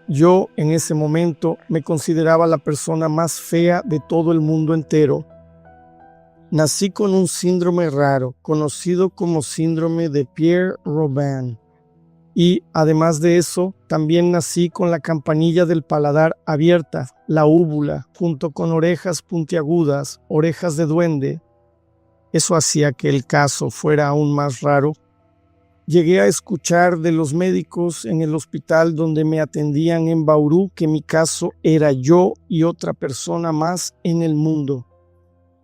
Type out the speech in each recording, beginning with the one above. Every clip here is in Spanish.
Yo en ese momento me consideraba la persona más fea de todo el mundo entero. Nací con un síndrome raro, conocido como síndrome de Pierre-Robin. Y además de eso, también nací con la campanilla del paladar abierta, la úvula, junto con orejas puntiagudas, orejas de duende. Eso hacía que el caso fuera aún más raro. Llegué a escuchar de los médicos en el hospital donde me atendían en Bauru que mi caso era yo y otra persona más en el mundo.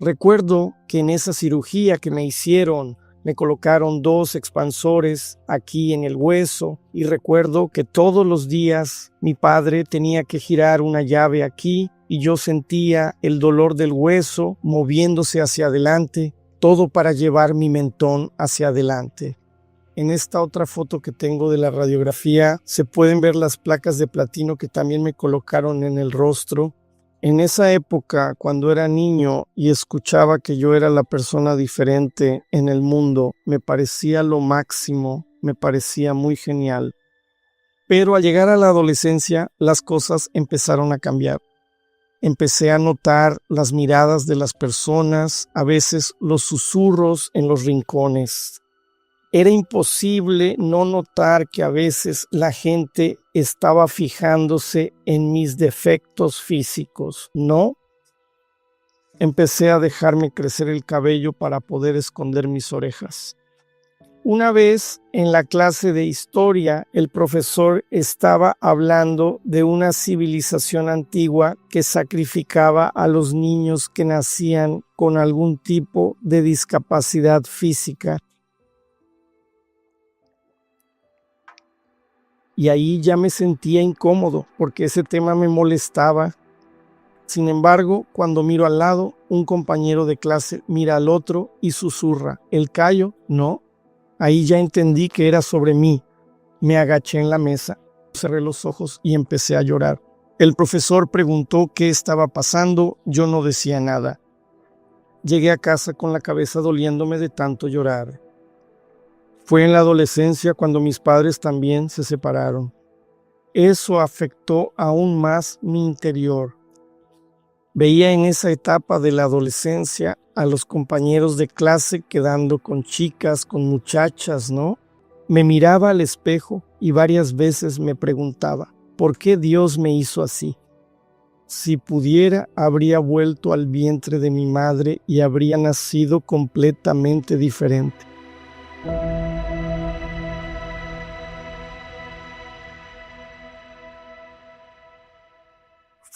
Recuerdo que en esa cirugía que me hicieron, me colocaron 2 expansores aquí en el hueso y recuerdo que todos los días mi padre tenía que girar una llave aquí y yo sentía el dolor del hueso moviéndose hacia adelante, todo para llevar mi mentón hacia adelante. En esta otra foto que tengo de la radiografía se pueden ver las placas de platino que también me colocaron en el rostro. En esa época, cuando era niño y escuchaba que yo era la persona diferente en el mundo, me parecía lo máximo, me parecía muy genial. Pero al llegar a la adolescencia, las cosas empezaron a cambiar. Empecé a notar las miradas de las personas, a veces los susurros en los rincones. Era imposible no notar que a veces la gente estaba fijándose en mis defectos físicos, ¿no? Empecé a dejarme crecer el cabello para poder esconder mis orejas. Una vez en la clase de historia, el profesor estaba hablando de una civilización antigua que sacrificaba a los niños que nacían con algún tipo de discapacidad física. Y ahí ya me sentía incómodo porque ese tema me molestaba. Sin embargo, cuando miro al lado, un compañero de clase mira al otro y susurra: ¿el callo? No. Ahí ya entendí que era sobre mí. Me agaché en la mesa, cerré los ojos y empecé a llorar. El profesor preguntó qué estaba pasando, yo no decía nada. Llegué a casa con la cabeza doliéndome de tanto llorar. Fue en la adolescencia cuando mis padres también se separaron. Eso afectó aún más mi interior. Veía en esa etapa de la adolescencia a los compañeros de clase quedando con chicas, con muchachas, ¿no? Me miraba al espejo y varias veces me preguntaba, ¿por qué Dios me hizo así? Si pudiera, habría vuelto al vientre de mi madre y habría nacido completamente diferente.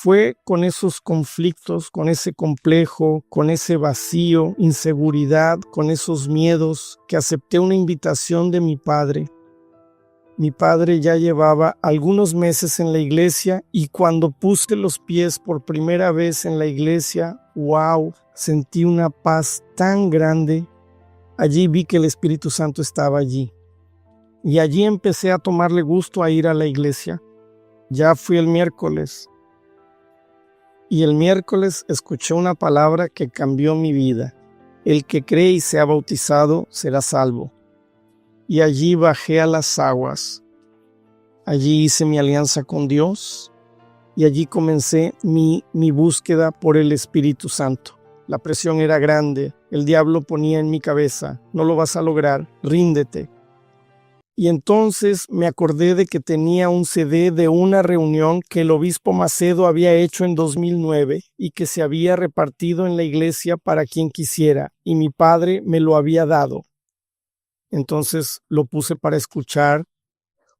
Fue con esos conflictos, con ese complejo, con ese vacío, inseguridad, con esos miedos, que acepté una invitación de mi padre. Mi padre ya llevaba algunos meses en la iglesia y cuando puse los pies por primera vez en la iglesia, ¡wow!, sentí una paz tan grande. Allí vi que el Espíritu Santo estaba allí. Y allí empecé a tomarle gusto a ir a la iglesia. Ya fui el miércoles. Y el miércoles escuché una palabra que cambió mi vida. El que cree y sea bautizado será salvo. Y allí bajé a las aguas. Allí hice mi alianza con Dios y allí comencé mi búsqueda por el Espíritu Santo. La presión era grande, el diablo ponía en mi cabeza: no lo vas a lograr, ríndete. Y entonces me acordé de que tenía un CD de una reunión que el obispo Macedo había hecho en 2009 y que se había repartido en la iglesia para quien quisiera, y mi padre me lo había dado. Entonces lo puse para escuchar.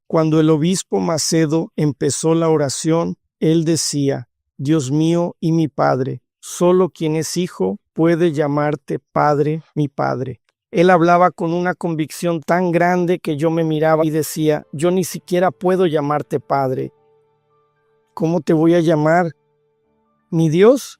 Cuando el obispo Macedo empezó la oración, él decía: Dios mío y mi Padre, solo quien es hijo puede llamarte Padre, mi Padre. Él hablaba con una convicción tan grande que yo me miraba y decía: yo ni siquiera puedo llamarte Padre. ¿Cómo te voy a llamar? ¿Mi Dios?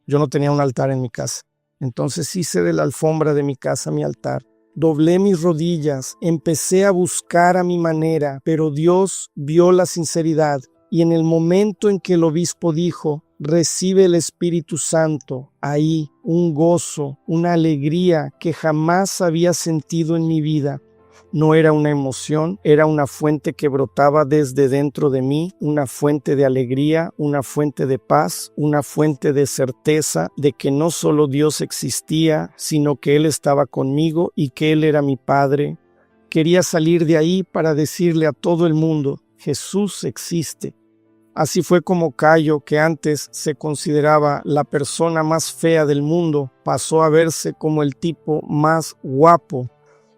Yo no tenía un altar en mi casa. Entonces hice de la alfombra de mi casa mi altar. Doblé mis rodillas, empecé a buscar a mi manera, pero Dios vio la sinceridad. Y en el momento en que el obispo dijo: recibe el Espíritu Santo, ahí un gozo, una alegría que jamás había sentido en mi vida. No era una emoción, era una fuente que brotaba desde dentro de mí, una fuente de alegría, una fuente de paz, una fuente de certeza de que no solo Dios existía, sino que Él estaba conmigo y que Él era mi Padre. Quería salir de ahí para decirle a todo el mundo, Jesús existe. Así fue como Cayo, que antes se consideraba la persona más fea del mundo, pasó a verse como el tipo más guapo.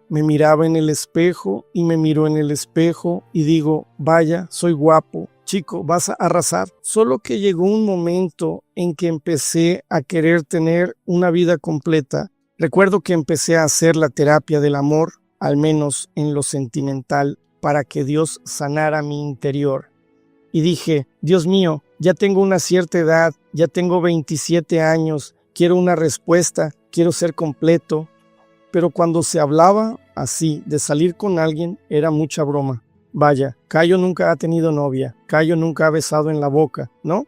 Me miraba en el espejo y me miro en el espejo y digo, vaya, soy guapo, chico, vas a arrasar. Solo que llegó un momento en que empecé a querer tener una vida completa. Recuerdo que empecé a hacer la terapia del amor, al menos en lo sentimental, para que Dios sanara mi interior. Y dije, Dios mío, ya tengo una cierta edad, ya tengo 27 años, quiero una respuesta, quiero ser completo. Pero cuando se hablaba así de salir con alguien, era mucha broma. Vaya, Cayo nunca ha tenido novia, Cayo nunca ha besado en la boca, ¿no?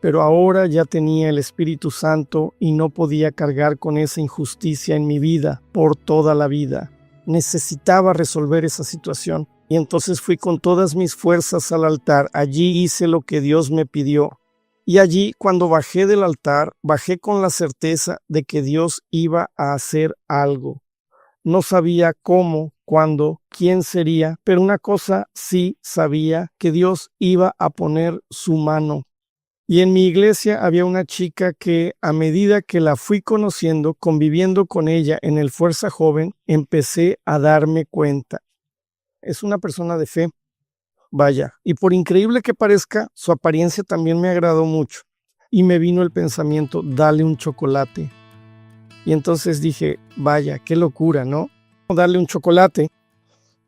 Pero ahora ya tenía el Espíritu Santo y no podía cargar con esa injusticia en mi vida por toda la vida. Necesitaba resolver esa situación. Y entonces fui con todas mis fuerzas al altar. Allí hice lo que Dios me pidió. Y allí, cuando bajé del altar, bajé con la certeza de que Dios iba a hacer algo. No sabía cómo, cuándo, quién sería, pero una cosa sí sabía, que Dios iba a poner su mano. Y en mi iglesia había una chica que, a medida que la fui conociendo, conviviendo con ella en el Fuerza Joven, empecé a darme cuenta. Es una persona de fe. Vaya, y por increíble que parezca, su apariencia también me agradó mucho. Y me vino el pensamiento, dale un chocolate. Y entonces dije, vaya, qué locura, ¿no? Darle un chocolate.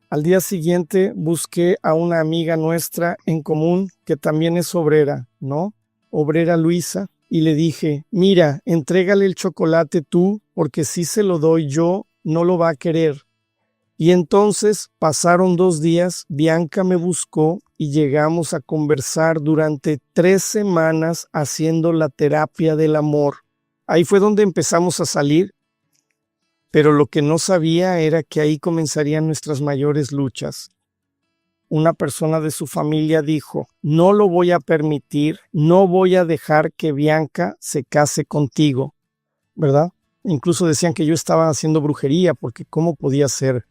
Al día siguiente busqué a una amiga nuestra en común que también es obrera, ¿no? Obrera Luisa. Y le dije, mira, entrégale el chocolate tú, porque si se lo doy yo, no lo va a querer. Y entonces pasaron 2 días, Bianca me buscó y llegamos a conversar durante 3 semanas haciendo la terapia del amor. Ahí fue donde empezamos a salir, pero lo que no sabía era que ahí comenzarían nuestras mayores luchas. Una persona de su familia dijo, no lo voy a permitir, no voy a dejar que Bianca se case contigo, ¿verdad? Incluso decían que yo estaba haciendo brujería, porque ¿cómo podía ser?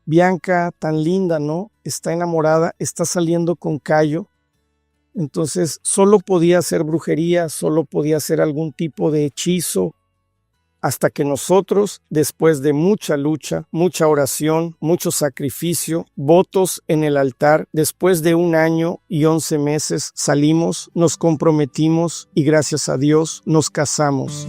Bianca, tan linda, ¿no? Está enamorada, está saliendo con Cayo. Entonces, solo podía hacer brujería, solo podía hacer algún tipo de hechizo, hasta que nosotros, después de mucha lucha, mucha oración, mucho sacrificio, votos en el altar, después de 1 año y 11 meses, salimos, nos comprometimos y gracias a Dios nos casamos.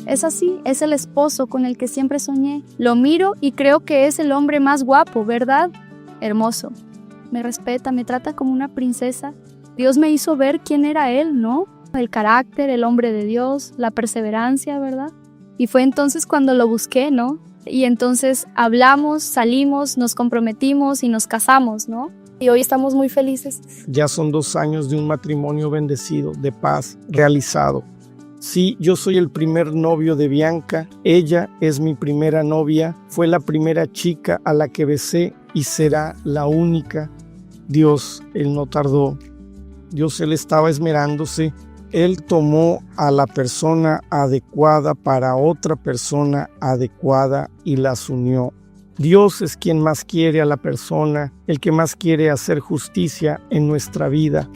Es así, es el esposo con el que siempre soñé. Lo miro y creo que es el hombre más guapo, ¿verdad? Hermoso. Me respeta, me trata como una princesa. Dios me hizo ver quién era él, ¿no? El carácter, el hombre de Dios, la perseverancia, ¿verdad? Y fue entonces cuando lo busqué, ¿no? Y entonces hablamos, salimos, nos comprometimos y nos casamos, ¿no? Y hoy estamos muy felices. Ya son 2 años de un matrimonio bendecido, de paz, realizado. Sí, yo soy el primer novio de Bianca, ella es mi primera novia, fue la primera chica a la que besé y será la única. Dios, Él no tardó. Dios, Él estaba esmerándose. Él tomó a la persona adecuada para otra persona adecuada y las unió. Dios es quien más quiere a la persona, el que más quiere hacer justicia en nuestra vida.